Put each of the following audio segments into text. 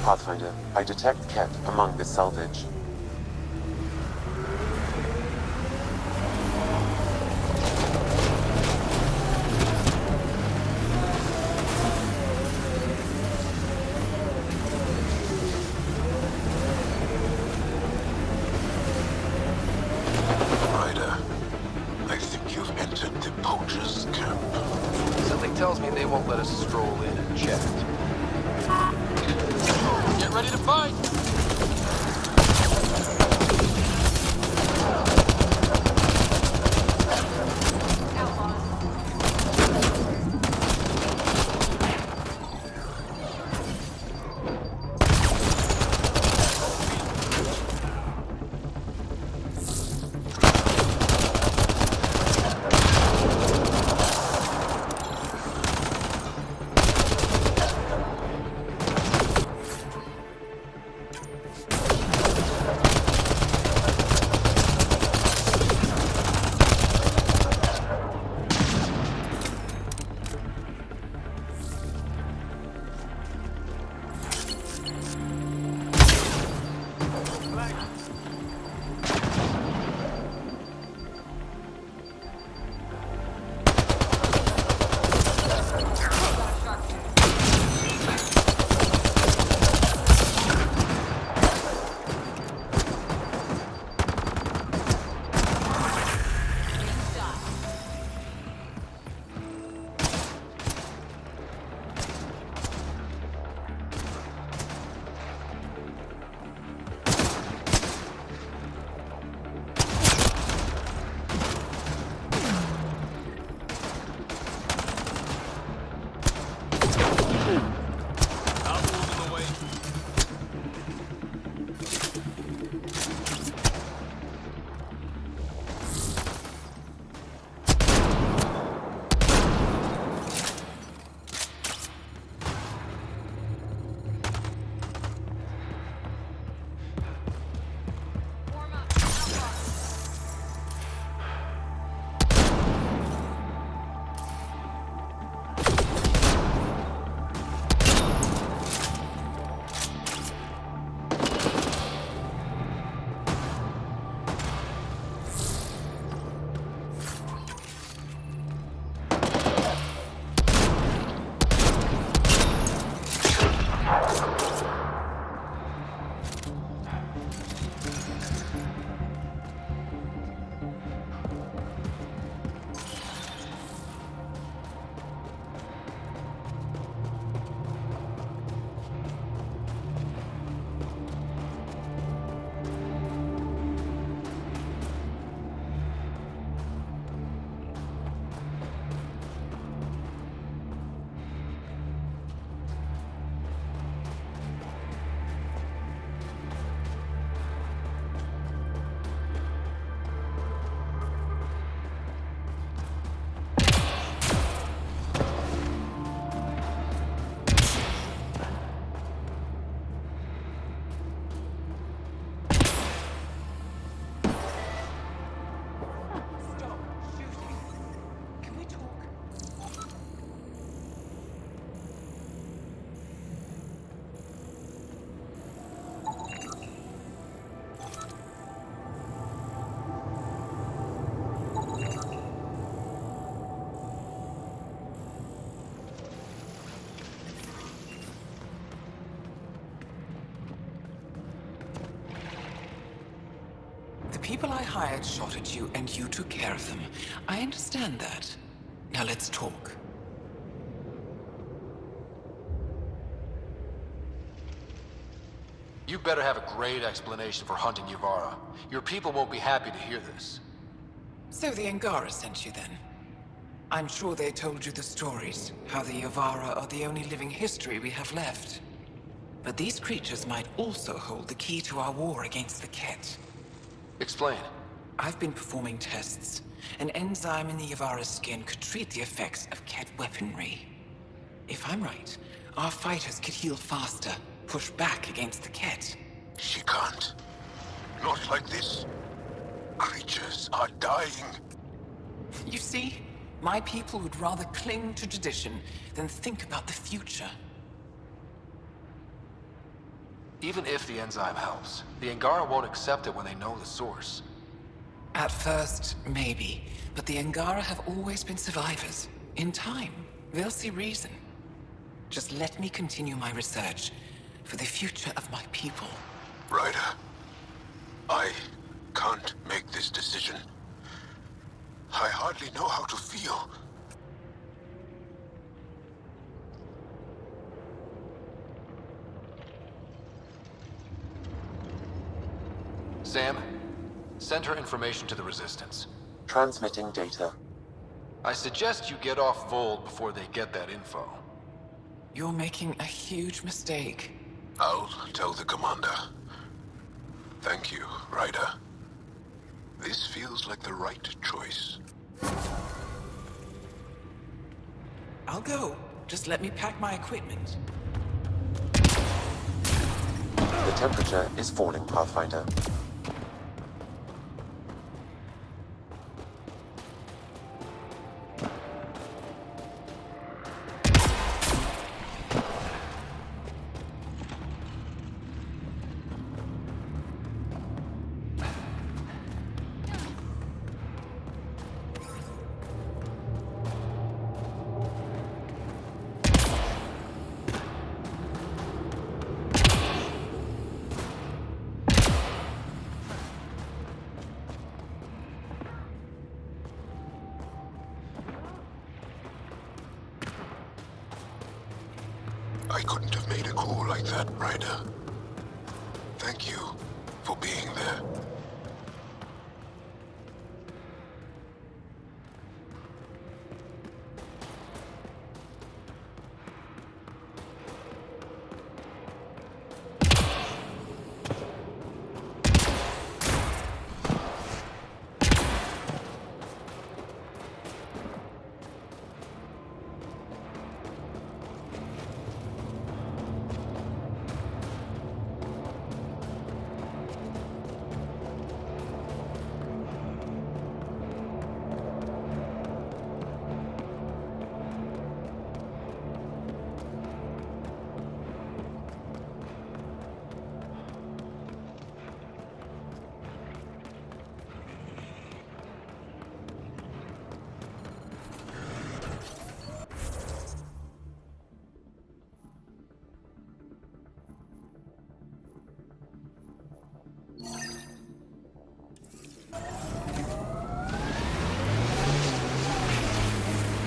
Pathfinder, I detect Ket among the salvage. Ryder, I think you've entered the poacher's camp. Something tells me they won't let us stroll in unchecked. Get ready to fight! The people I hired shot at you, and you took care of them. I understand that. Now let's talk. You better have a great explanation for hunting Yavara. Your people won't be happy to hear this. So the Angara sent you then? I'm sure they told you the stories, how the Yavara are the only living history we have left. But these creatures might also hold the key to our war against the Ket. Explain. I've been performing tests. An enzyme in the Yavara's skin could treat the effects of Ket weaponry. If I'm right, our fighters could heal faster, push back against the Ket. She can't. Not like this. Creatures are dying. You see, my people would rather cling to tradition than think about the future. Even if the enzyme helps, the Angara won't accept it when they know the source. At first, maybe. But the Angara have always been survivors. In time, they'll see reason. Just let me continue my research for the future of my people. Ryder, I can't make this decision. I hardly know how to feel. Sam, send her information to the Resistance. Transmitting data. I suggest you get off Vold before they get that info. You're making a huge mistake. I'll tell the commander. Thank you, Ryder. This feels like the right choice. I'll go. Just let me pack my equipment. The temperature is falling, Pathfinder. I couldn't have made a call like that, Ryder. Thank you for being there.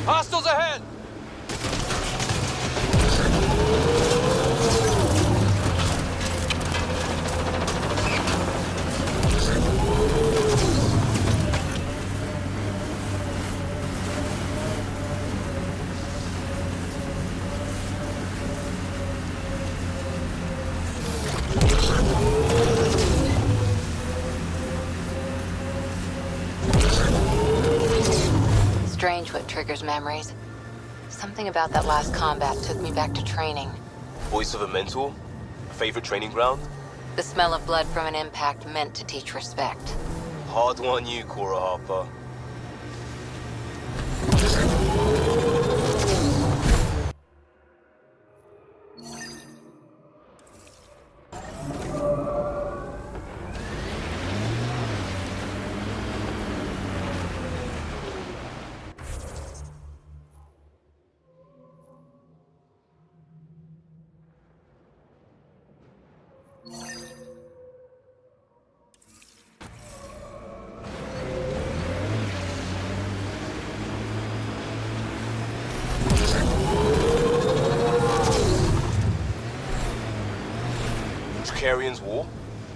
Hostiles ahead! Strange what triggers memories. Something about that last combat took me back to training. Voice of a mentor? A favorite training ground? The smell of blood from an impact meant to teach respect. Hard one you, Cora Harper. Dracarian's War?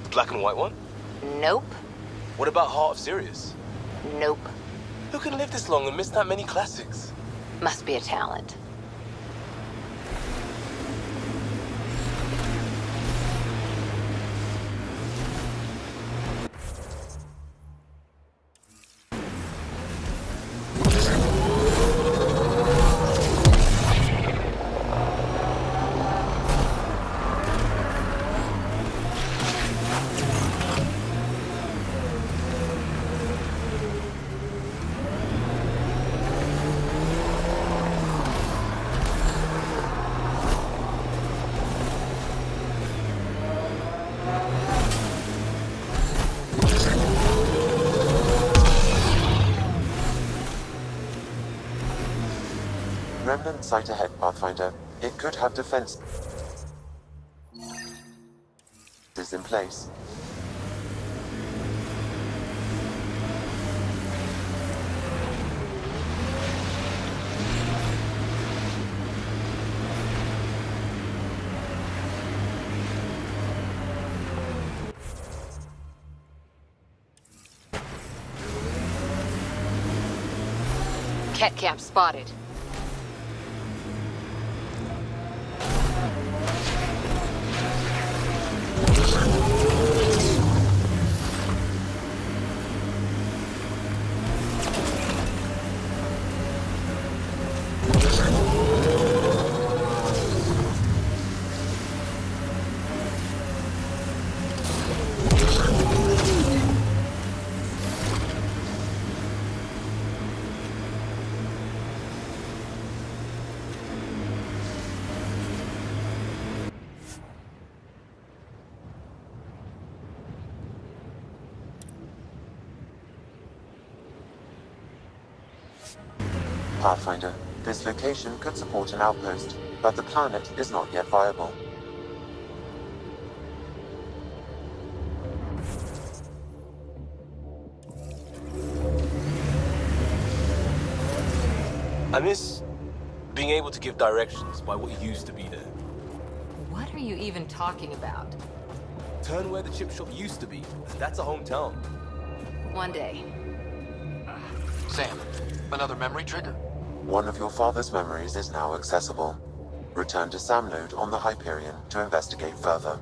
The black and white one? Nope. What about Heart of Sirius? Nope. Who can live this long and miss that many classics? Must be a talent. remnant site ahead, Pathfinder. It could have defenses in place. Ket camp spotted. Pathfinder, this location could support an outpost, but the planet is not yet viable. I miss being able to give directions by what used to be there. What are you even talking about? Turn where the chip shop used to be. That's a hometown. One day. Sam, another memory trigger? One of your father's memories is now accessible. Return to Sam node on the Hyperion to investigate further.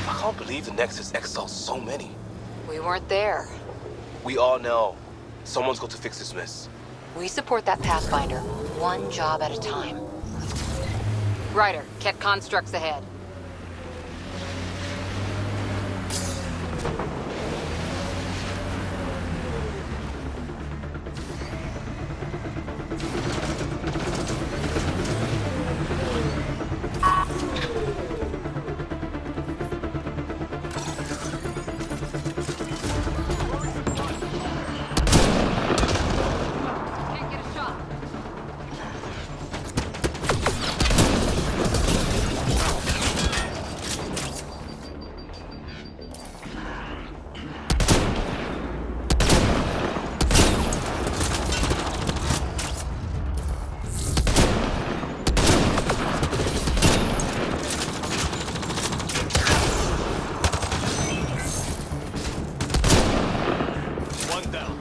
I can't believe the Nexus exiled so many. We weren't there. We are now. Someone's got to fix this mess. We support that Pathfinder, one job at a time. Ryder, Ket constructs ahead. Can't get a shot. One down.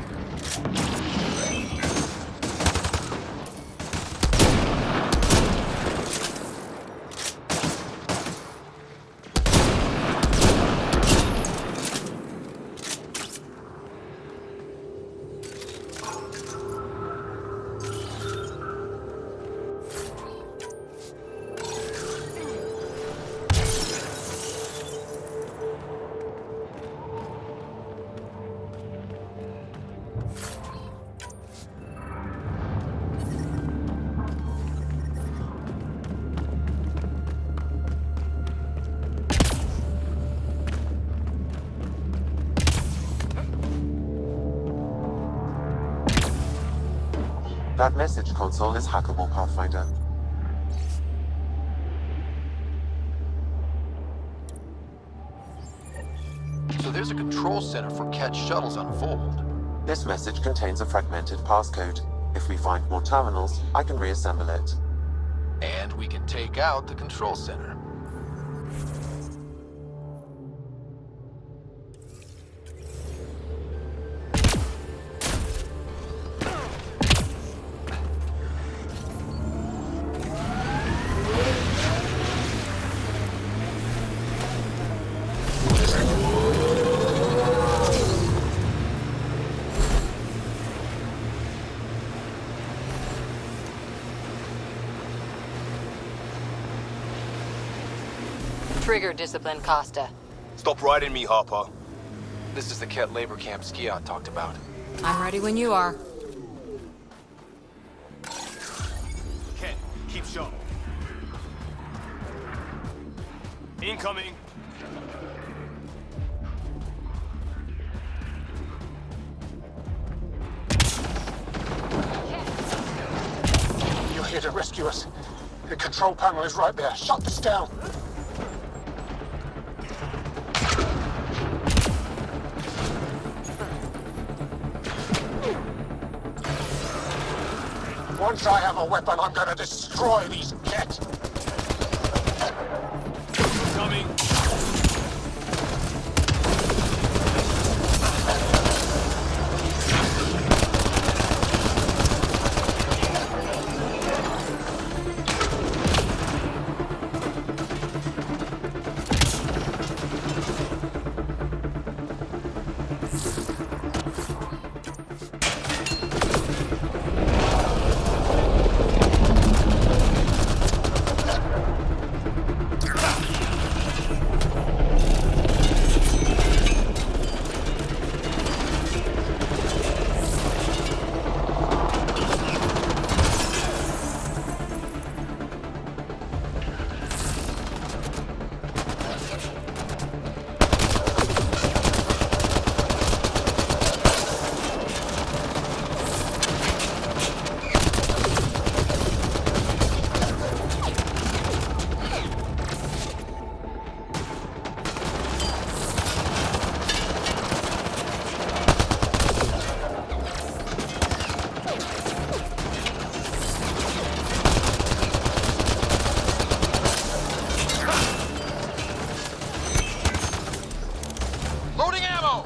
That message console is hackable, Pathfinder. So there's a control center for Ket shuttles on Fold. This message contains a fragmented passcode. If we find more terminals, I can reassemble it. And we can take out the control center. Trigger discipline, Costa. Stop riding me, Harper. This is the Ket labor camp Skiot talked about. I'm ready when you are. Ken, keep sharp. Incoming. You're here to rescue us. The control panel is right there. Shut this down. Once I have a weapon, I'm gonna destroy these Ket. Coming. Loading ammo!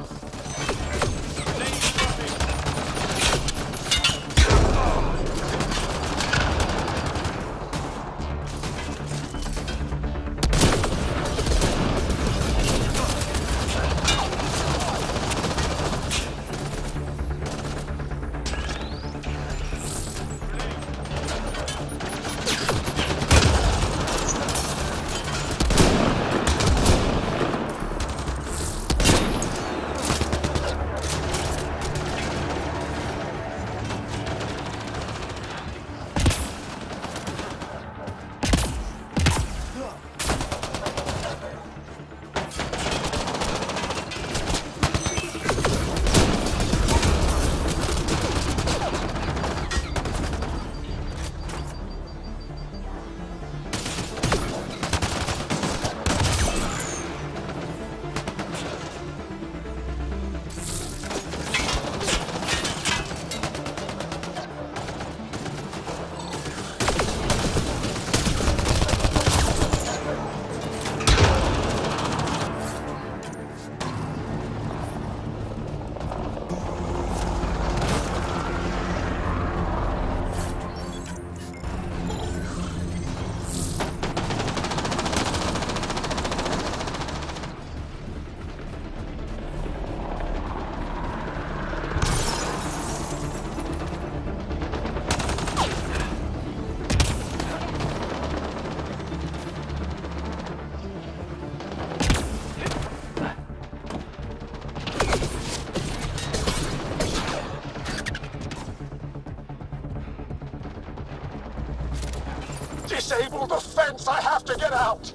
Disable the fence! I have to get out!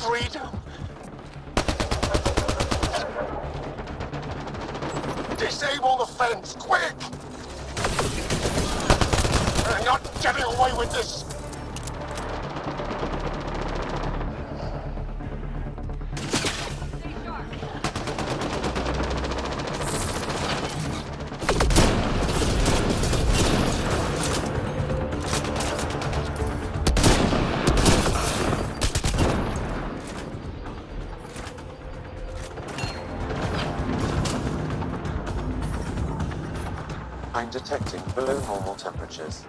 Freedom! Disable the fence, quick! I'm not getting away with this! I'm detecting below normal temperatures.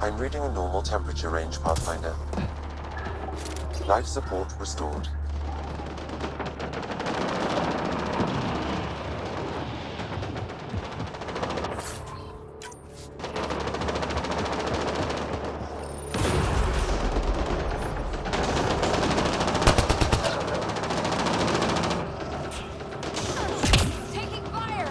I'm reading a normal temperature range, Pathfinder. Life support restored. Taking fire!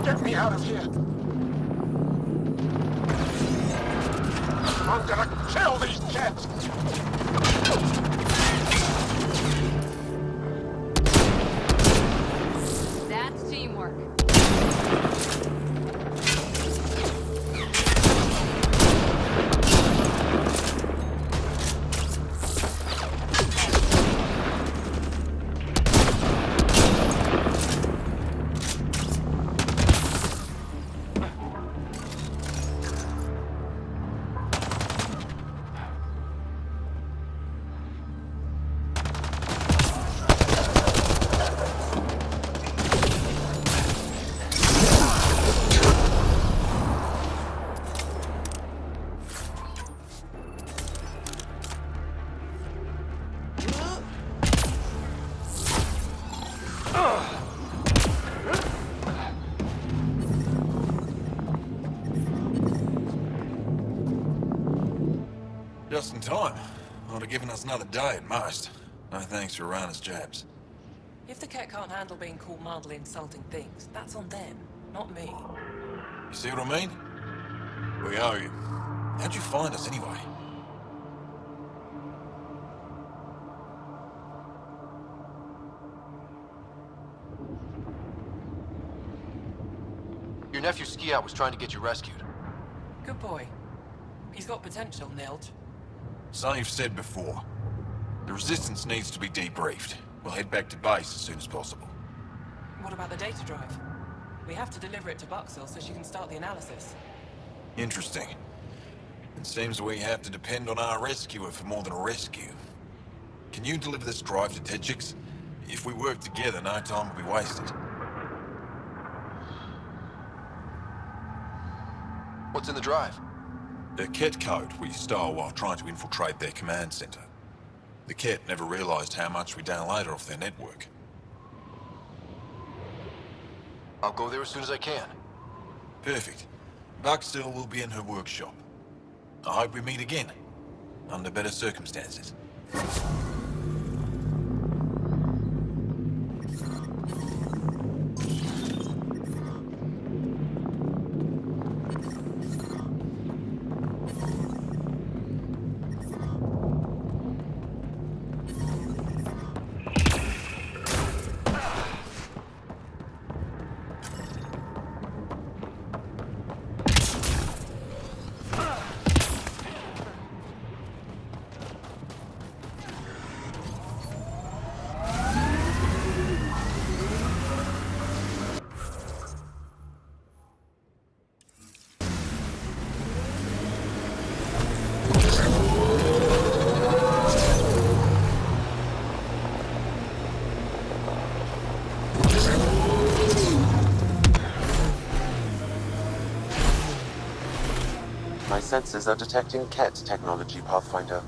Get me out of here! I'm gonna kill these kids! That's teamwork. Just in time. Would have given us another day at most. No thanks for Rana's jabs. If the Ket can't handle being called mildly insulting things, that's on them, not me. You see what I mean? We owe you. How'd you find us anyway? Your nephew Ski-Out was trying to get you rescued. Good boy. He's got potential, Nilge. So you've said before. The Resistance needs to be debriefed. We'll head back to base as soon as possible. What about the data drive? We have to deliver it to Buxell so she can start the analysis. Interesting. It seems we have to depend on our rescuer for more than a rescue. Can you deliver this drive to Tedjix? If we work together, no time will be wasted. What's in the drive? The Ket code we stole while trying to infiltrate their command center. The Ket never realized how much we downloaded off their network. I'll go there as soon as I can. Perfect. Buxell will be in her workshop. I hope we meet again, under better circumstances. My sensors are detecting Ket technology, Pathfinder.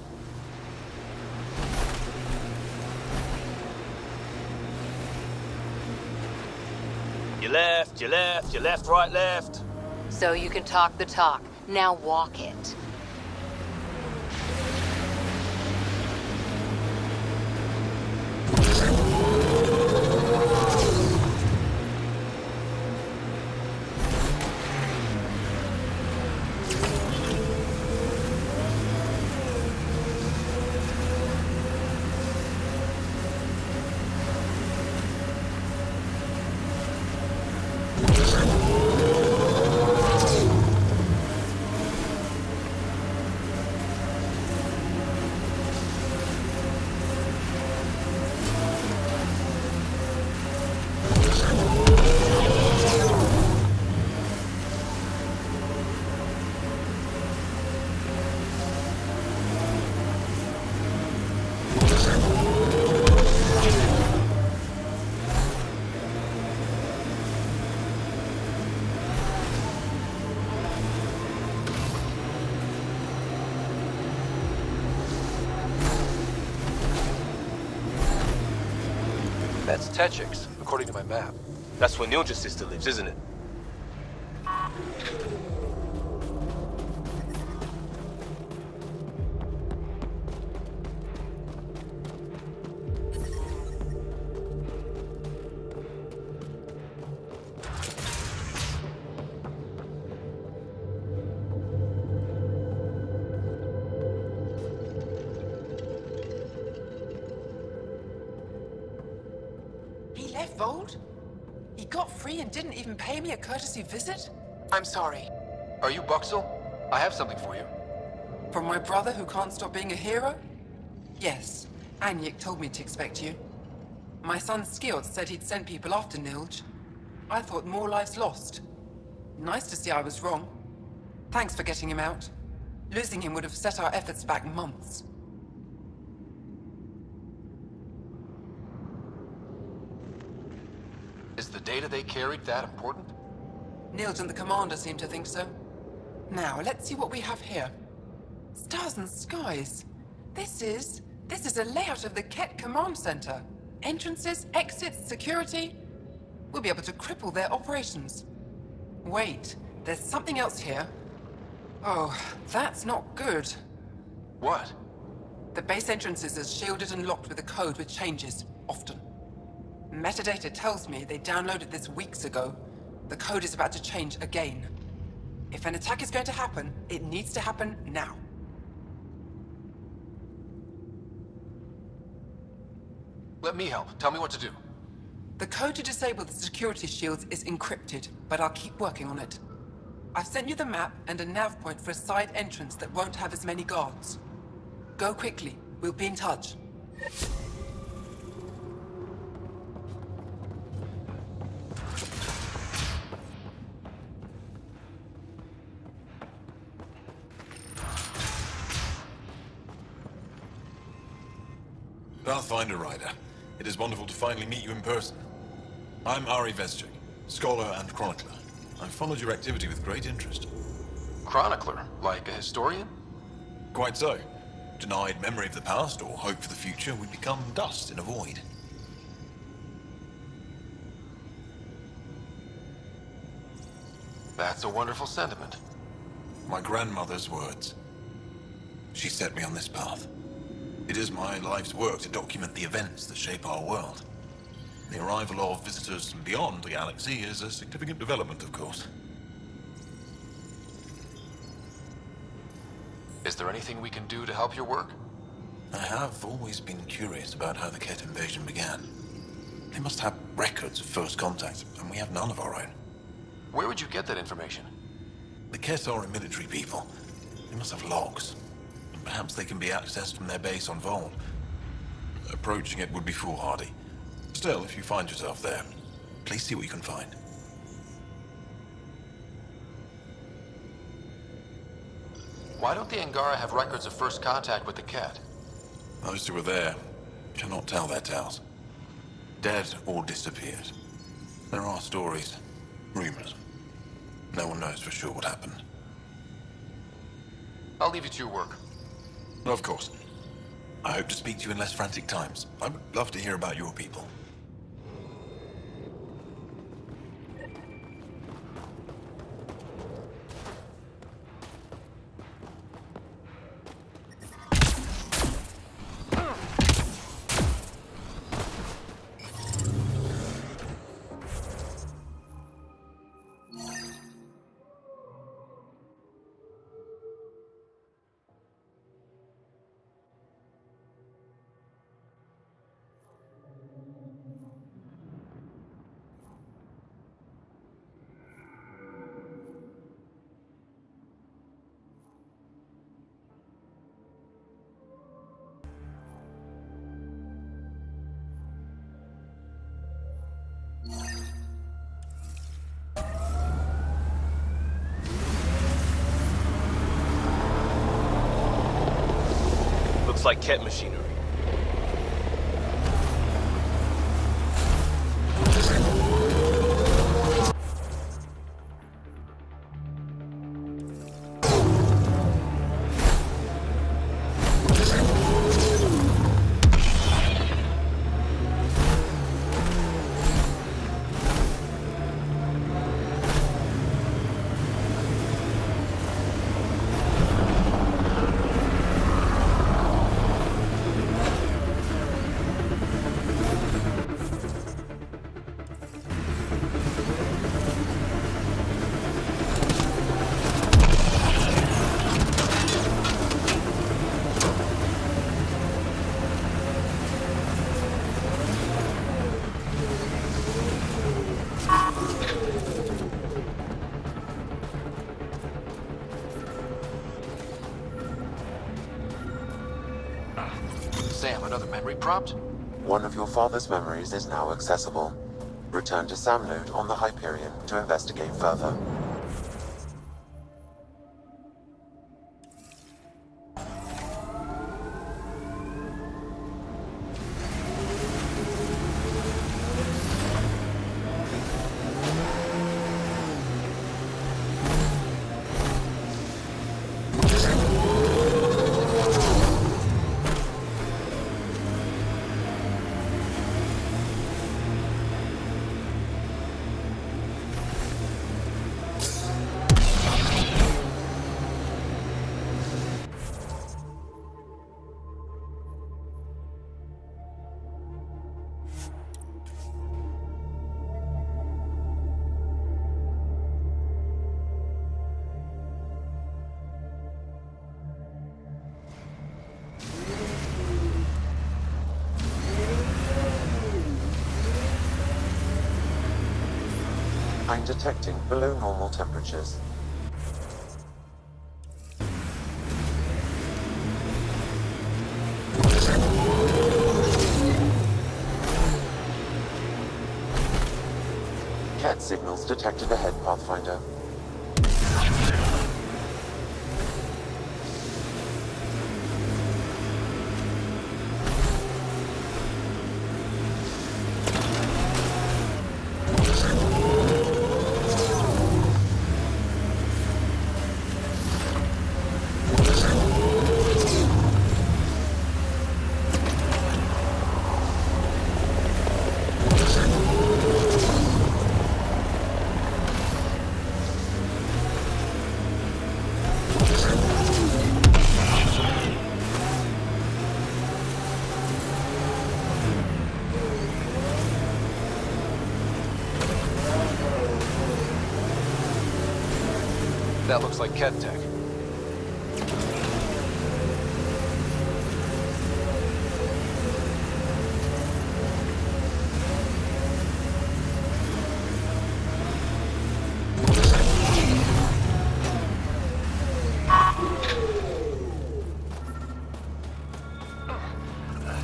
You left, you left, you left, right, left. So you can talk the talk. Now walk it. That's Techix, according to my map. That's where Nilja's sister lives, isn't it? He left Vold? He got free and didn't even pay me a courtesy visit? I'm sorry. Are you Buxel? I have something for you. From my brother who can't stop being a hero? Yes. Anyik told me to expect you. My son Skjord said he'd sent people after Nilj. I thought more lives lost. Nice to see I was wrong. Thanks for getting him out. Losing him would have set our efforts back months. Is the data they carried that important? Nilj and the commander seem to think so. Now, let's see what we have here. Stars and skies. This is a layout of the Ket Command Center. Entrances, exits, security. We'll be able to cripple their operations. Wait, there's something else here. Oh, that's not good. What? The base entrances are shielded and locked with a code which changes, often. Metadata tells me they downloaded this weeks ago. The code is about to change again. If an attack is going to happen, it needs to happen now. Let me help. Tell me what to do. The code to disable the security shields is encrypted, but I'll keep working on it. I've sent you the map and a nav point for a side entrance that won't have as many guards. Go quickly. We'll be in touch. Pathfinder Rider, it is wonderful to finally meet you in person. I'm Ari Vesjik, scholar and chronicler. I've followed your activity with great interest. Chronicler? Like a historian? Quite so. Denied memory of the past or hope for the future would become dust in a void. That's a wonderful sentiment. My grandmother's words. She set me on this path. It is my life's work to document the events that shape our world. The arrival of visitors from beyond the galaxy is a significant development, of course. Is there anything we can do to help your work? I have always been curious about how the Ket invasion began. They must have records of first contact, and we have none of our own. Where would you get that information? The Ket are a military people. They must have logs. And perhaps they can be accessed from their base on Vold. Approaching it would be foolhardy. Still, if you find yourself there, please see what you can find. Why don't the Angara have records of first contact with the Ket? Those who were there cannot tell their tales. Dead or disappeared. There are stories, rumors. No one knows for sure what happened. I'll leave you to your work. Of course. I hope to speak to you in less frantic times. I would love to hear about your people. Looks like Ket machinery. Sam, another memory prompt? One of your father's memories is now accessible. Return to Sam node on the Hyperion to investigate further. I'm detecting below normal temperatures. Cat signals detected ahead, Pathfinder. That looks like Ket tech.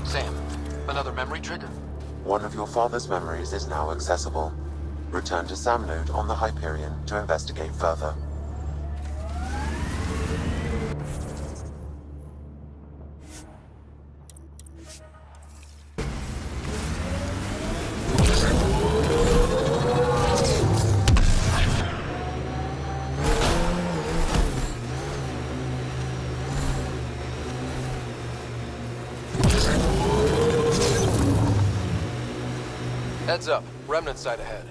Sam, another memory trigger? One of your father's memories is now accessible. Return to Sam node on the Hyperion to investigate further. Heads up, remnant site ahead.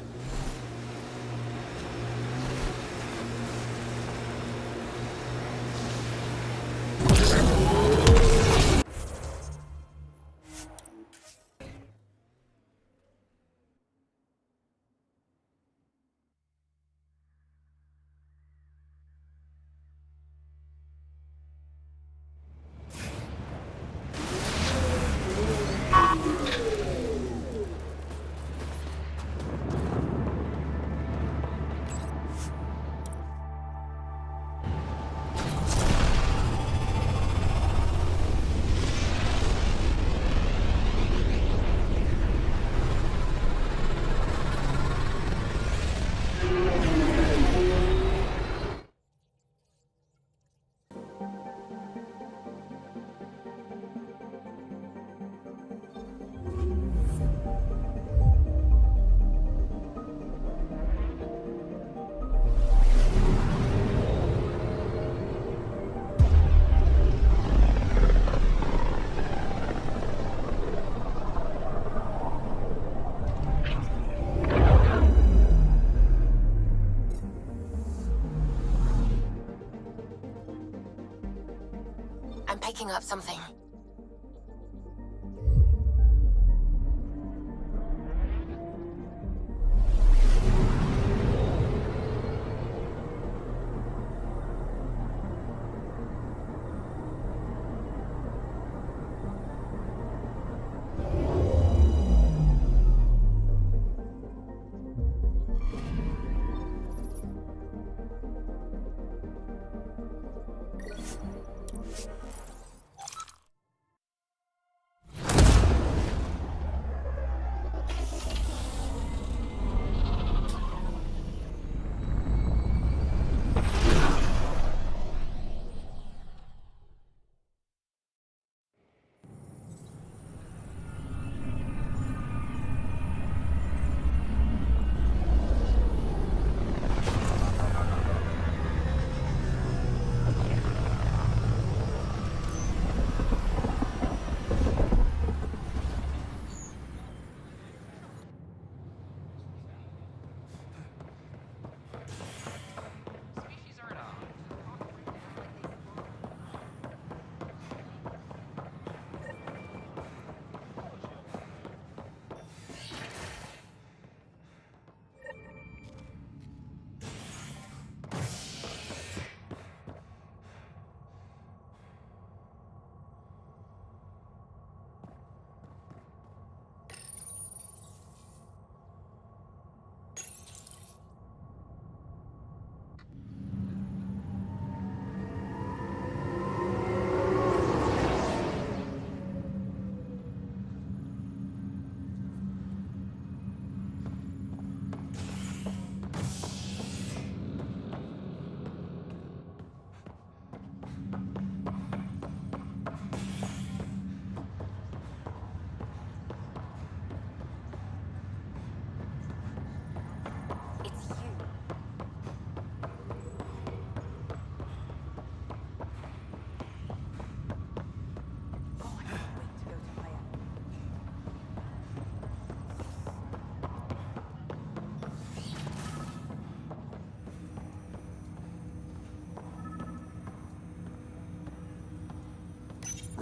I'm picking up something.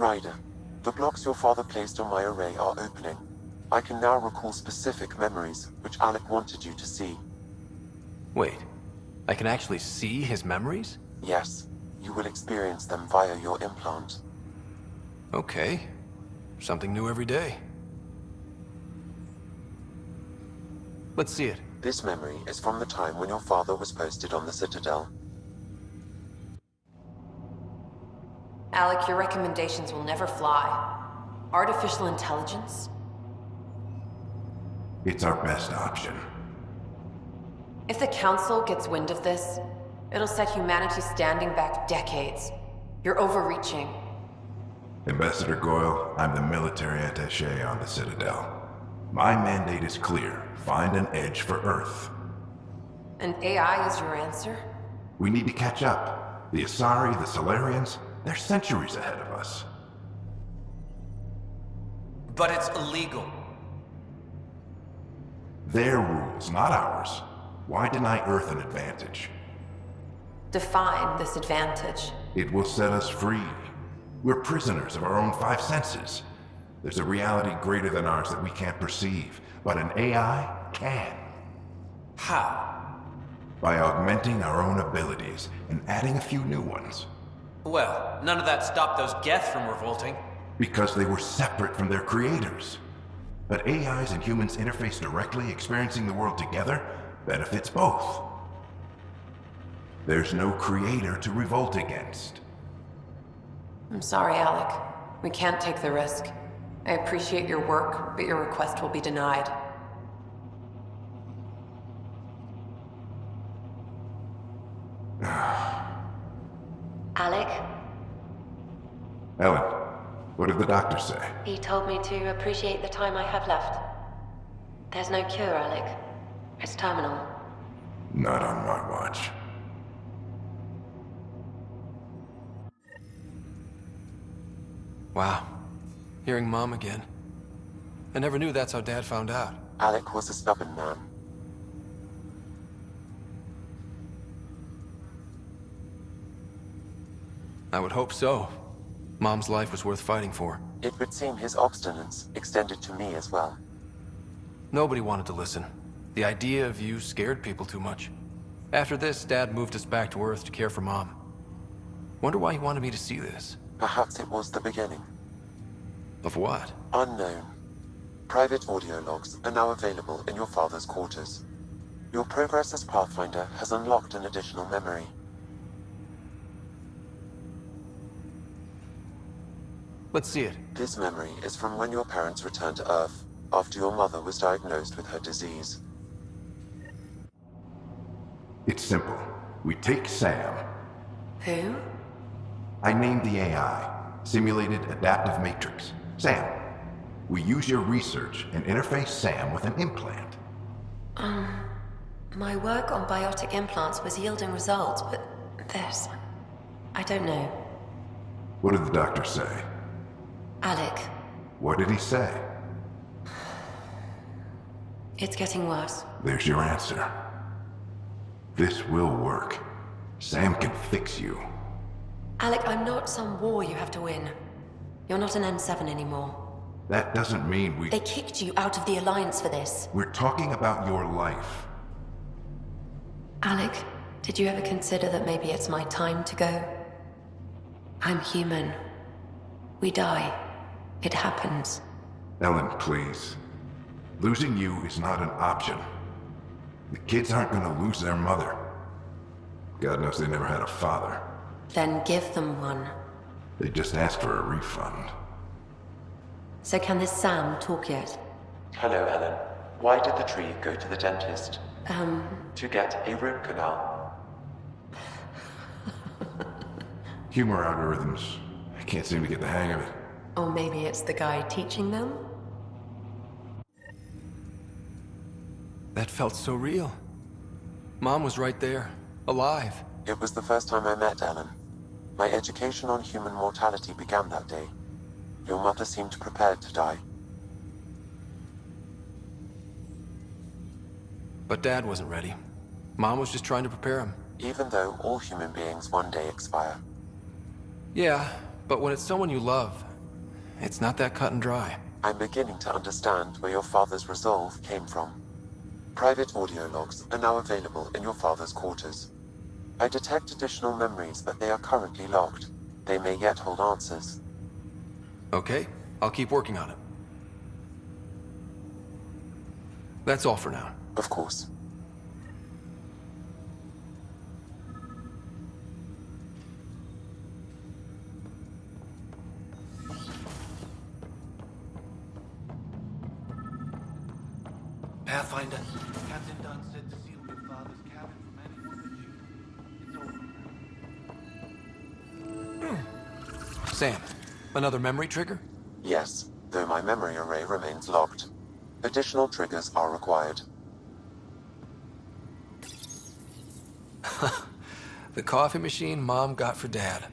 Ryder, the blocks your father placed on my array are opening. I can now recall specific memories, which Alec wanted you to see. Wait, I can actually see his memories? Yes, you will experience them via your implant. Okay. Something new every day. Let's see it. This memory is from the time when your father was posted on the Citadel. Alec, your recommendations will never fly. Artificial intelligence? It's our best option. If the Council gets wind of this, it'll set humanity standing back decades. You're overreaching. Ambassador Goyle, I'm the military attaché on the Citadel. My mandate is clear. Find an edge for Earth. And AI is your answer? We need to catch up. The Asari, the Solarians, they're centuries ahead of us. But it's illegal. Their rules, not ours. Why deny Earth an advantage? Define this advantage. It will set us free. We're prisoners of our own five senses. There's a reality greater than ours that we can't perceive, but an AI can. How? By augmenting our own abilities and adding a few new ones. Well, none of that stopped those Geth from revolting. Because they were separate from their creators. But AIs and humans interface directly, experiencing the world together, benefits both. There's no creator to revolt against. I'm sorry, Alec. We can't take the risk. I appreciate your work, but your request will be denied. Alec? Ellen, what did the doctor say? He told me to appreciate the time I have left. There's no cure, Alec. It's terminal. Not on my watch. Wow. Hearing Mom again. I never knew that's how Dad found out. Alec was a stubborn man. I would hope so. Mom's life was worth fighting for. It would seem his obstinance extended to me as well. Nobody wanted to listen. The idea of you scared people too much. After this, Dad moved us back to Earth to care for Mom. Wonder why he wanted me to see this. Perhaps it was the beginning. Of what? Unknown. Private audio logs are now available in your father's quarters. Your progress as Pathfinder has unlocked an additional memory. Let's see it. This memory is from when your parents returned to Earth, after your mother was diagnosed with her disease. It's simple. We take Sam. Who? I named the AI, Simulated Adaptive Matrix. Sam. We use your research and interface Sam with an implant. My work on biotic implants was yielding results, but this... I don't know. What did the doctor say? Alec, What did he say? it's getting worse. There's your answer. This will work. Sam can fix you. Alec, I'm not some war you have to win. You're not an M7 anymore. That doesn't mean we... They kicked you out of the Alliance for this. We're talking about your life. Alec, did you ever consider that maybe it's my time to go? I'm human. We die. It happens. Ellen, please. Losing you is not an option. The kids aren't gonna lose their mother. God knows they never had a father. Then give them one. They just asked for a refund. So can this Sam talk yet? Hello, Ellen. Why did the tree go to the dentist? To get a root canal. Humor algorithms. I can't seem to get the hang of it. Or maybe it's the guy teaching them? That felt so real. Mom was right there, alive. It was the first time I met Ellen. My education on human mortality began that day. Your mother seemed prepared to die. But Dad wasn't ready. Mom was just trying to prepare him. Even though all human beings one day expire. Yeah, but when it's someone you love, It's not that cut and dry. I'm beginning to understand where your father's resolve came from. Private audio logs are now available in your father's quarters. I detect additional memories, but they are currently locked. They may yet hold answers. Okay, I'll keep working on it. That's all for now. Of course. Pathfinder, Captain Dunn said to seal your father's cabin from anyone but you. It's over. Sam, another memory trigger? Yes, though my memory array remains locked. Additional triggers are required. The coffee machine Mom got for Dad.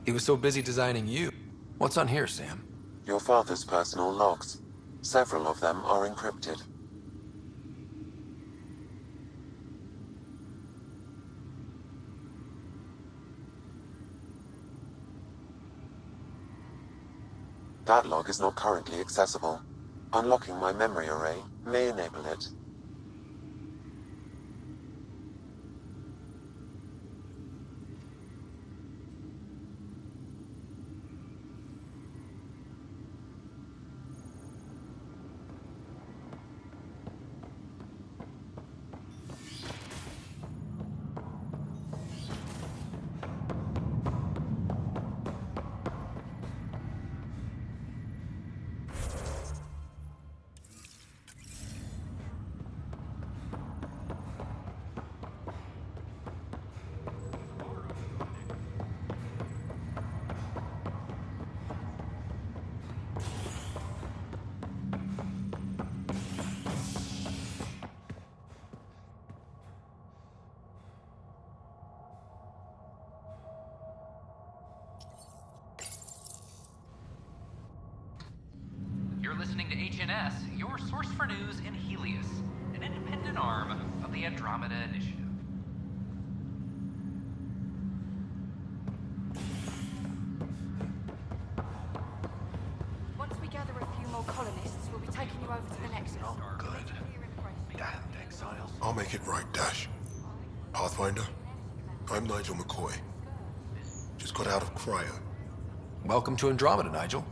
He was so busy designing you. What's on here, Sam? Your father's personal logs. Several of them are encrypted. That log is not currently accessible. Unlocking my memory array may enable it. You're listening to HNS, your source for news in Helios, an independent arm of the Andromeda Initiative. Once we gather a few more colonists, we'll be taking you over to the Nexus. Oh, good. Damned exiles. I'll make it right, Dash. Pathfinder, I'm Nigel McCoy. Just got out of cryo. Welcome to Andromeda, Nigel.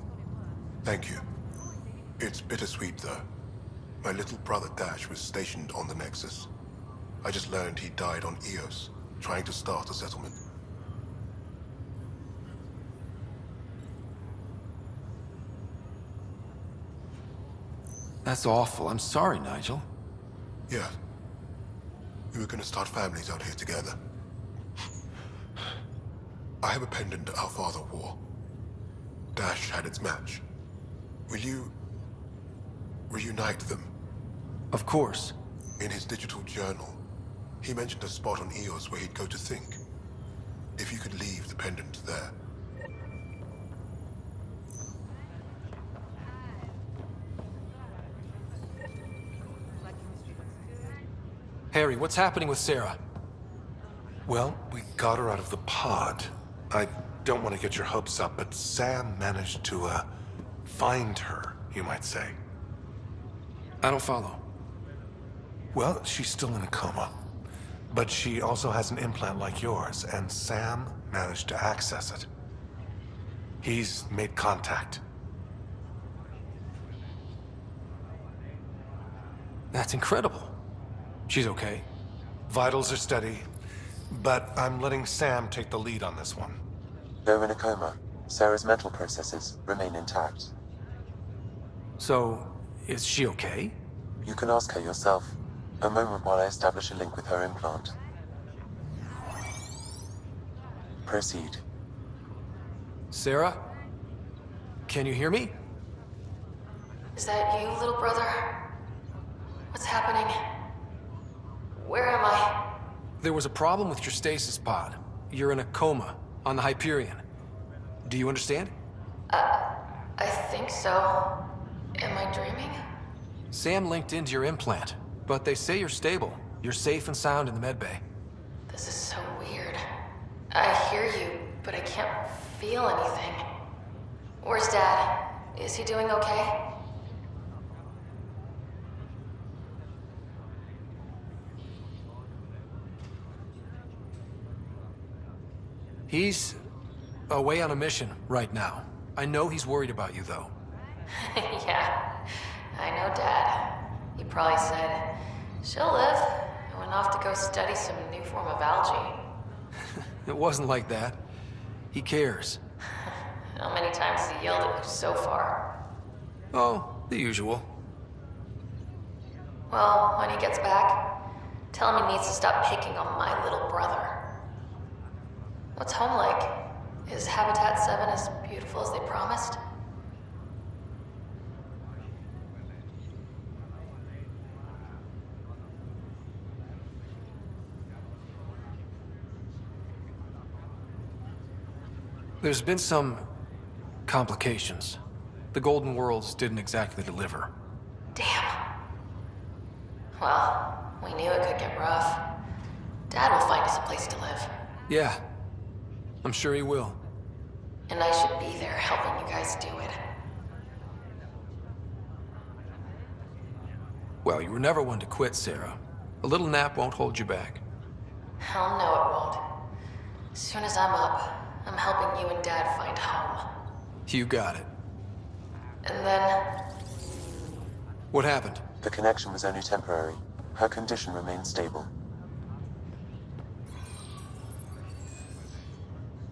Thank you. It's bittersweet, though. My little brother Dash was stationed on the Nexus. I just learned he died on Eos, trying to start a settlement. That's awful. I'm sorry, Nigel. Yeah. We were gonna start families out here together. I have a pendant our father wore. Dash had its match. Will you reunite them? Of course. In his digital journal, he mentioned a spot on Eos where he'd go to think. If you could leave the pendant there. Harry, what's happening with Sarah? Well, we got her out of the pod. I don't want to get your hopes up, but Sam managed to, find her, you might say. I don't follow. Well, she's still in a coma. But she also has an implant like yours, and Sam managed to access it. He's made contact. That's incredible. She's okay. Vitals are steady, but I'm letting Sam take the lead on this one. Though in a coma, Sarah's mental processes remain intact. So, is she okay? You can ask her yourself. A moment while I establish a link with her implant. Proceed. Sarah? Can you hear me? Is that you, little brother? What's happening? Where am I? There was a problem with your stasis pod. You're in a coma on the Hyperion. Do you understand? I think so. Am I dreaming? Sam linked into your implant, but they say you're stable. You're safe and sound in the medbay. This is so weird. I hear you, but I can't feel anything. Where's Dad? Is he doing okay? He's away on a mission right now. I know he's worried about you, though. Yeah, I know Dad. He probably said, she'll live, and went off to go study some new form of algae. It wasn't like that. He cares. How many times has he yelled at you so far? Oh, the usual. Well, when he gets back, tell him he needs to stop picking on my little brother. What's home like? Is Habitat 7 as beautiful as they promised? There's been some complications. The Golden Worlds didn't exactly deliver. Damn. Well, we knew it could get rough. Dad will find us a place to live. Yeah, I'm sure he will. And I should be there helping you guys do it. Well, you were never one to quit, Sarah. A little nap won't hold you back. Hell no, it won't. As soon as I'm up, I'm helping you and Dad find home. You got it. And then... What happened? The connection was only temporary. Her condition remained stable.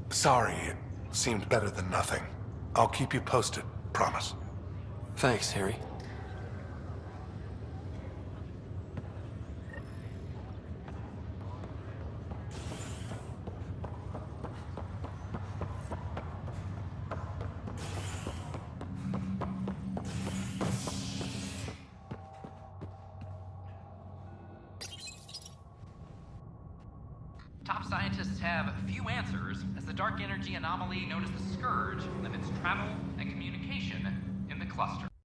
Sorry, it seemed better than nothing. I'll keep you posted, promise. Thanks, Harry. Top scientists have few answers, as the dark energy anomaly known as the Scourge limits travel and communication in the cluster.